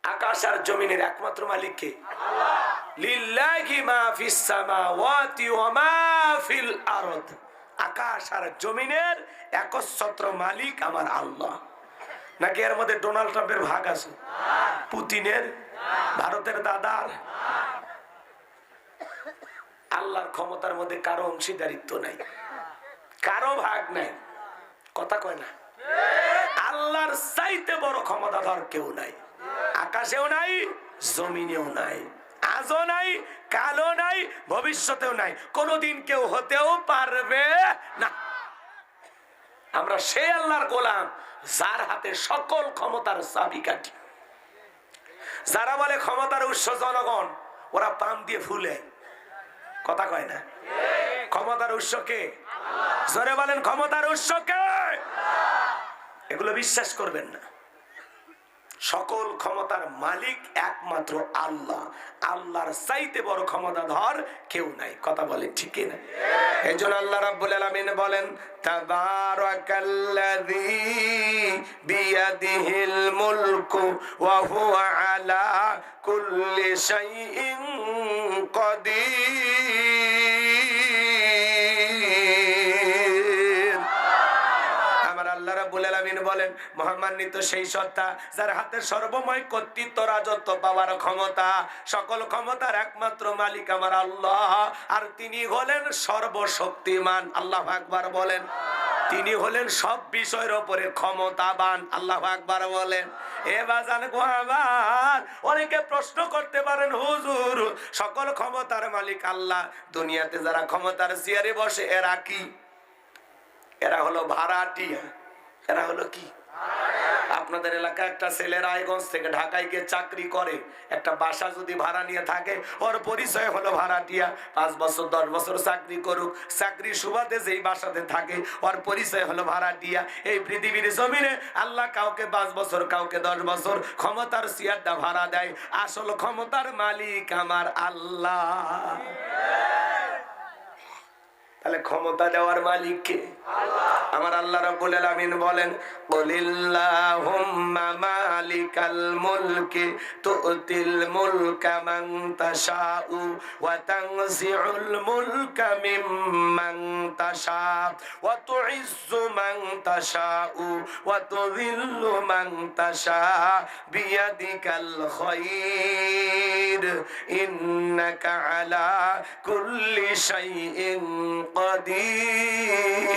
আকাশ আর জমিনের একমাত্র মালিক কে? লিল্লাহি মা ফিস সামাওয়াতি ওয়া মা ফিল আরদ। আকাশ আর জমিনের একচ্ছত্র মালিক আমার আল্লাহ। নাকি এর মধ্যে ডোনাল্ড ট্রাম্পের ভাগ আছে? পুতিনের, ভারতের দাদার? আল্লাহর ক্ষমতার মধ্যে কারো অংশীদারিত্ব নাই, কারো ভাগ নাই। কথা কয় না? আল্লাহর চাইতে বড় ক্ষমতাধর কেউ নাই। আকাশেও নাই, জমিনেও নাই, আজও নাই, কালও নাই, ভবিষ্যতেও নাই, কোনদিন কেউ হতেও পারবে না। আমরা সেই আল্লাহর গোলাম যার হাতে সকল ক্ষমতার চাবিকাঠি। যারা বলে ক্ষমতার উৎস জনগণ, ওরা পাম দিয়ে ফুলে। কথা কয় না? ক্ষমতার উৎস কে? জোরে বলেন, ক্ষমতার উৎস কে? এগুলো বিশ্বাস করবেন না। সকল ক্ষমতার মালিক একমাত্র আল্লাহ। আল্লাহর চাইতে বড় ক্ষমতাধর কেউ নাই। কথা বলেন ঠিক না? এইজন্য আল্লাহ রাব্বুল আলামিন বলেন, তাবারাকাল্লাযী বিয়াদিহিল মুলকু ওয়া হুয়া আলা কুল্লি শাইইন কাদির। আমার আল্লাহ রাব্বুল আলামিন বলেন, মহামান্বিত সেই সত্তা যার হাতে সর্বময় কর্তৃত্ব, রাজত্ব পাওয়ার ক্ষমতা, সকল ক্ষমতার একমাত্র মালিক আমার আল্লাহ। আর তিনি হলেন সর্বশক্তিমান। আল্লাহু আকবার বলেন। তিনি হলেন সব বিষয়ের উপরে ক্ষমতাবান। আল্লাহু আকবার বলেন। এ বাজান গো আমার, অনেকে প্রশ্ন করতে পারেন, হুজুর সকল ক্ষমতার মালিক আল্লাহ, দুনিয়াতে যারা ক্ষমতার চেয়ারে বসে এরা কি? এরা হলো ভাড়াটিয়া। এরা হলো কি? আপনাদের এলাকায় একটা ছেলে রায়গঞ্জ থেকে ঢাকায় গিয়ে চাকরি করে, একটা বাসা যদি ভাড়া নিয়ে থাকে, ওর পরিচয় হলো ভাড়াটিয়া। 5 বছর 10 বছর চাকরি করুক, চাকরির সুবাদে যেই বাসাতে থাকে, ওর পরিচয় হলো ভাড়াটিয়া। এই পৃথিবীর জমিনে আল্লাহ কাউকে 5 বছর, কাউকে 10 বছর ক্ষমতার চেয়ারটা ভাড়া দেয়। আসল ক্ষমতার মালিক আমার আল্লাহ। তাহলে ক্ষমতা দেওয়ার মালিক কে? আমার আল্লাহ রাব্বুল আলামিন বলেন, কুলিল্লাহুম্মা মালিকাল মুলকি তুতিল মুলকা মান তাশাউ ওয়া তানজিউল মুলকা মিম্মান তাশা ওয়া তুইজ্জু মান তাশাউ ওয়া তুযিল্লু মান তাশা বিয়াদিকাল খায়র ইন্নাকা আলা কুল্লি শাইইন قدير।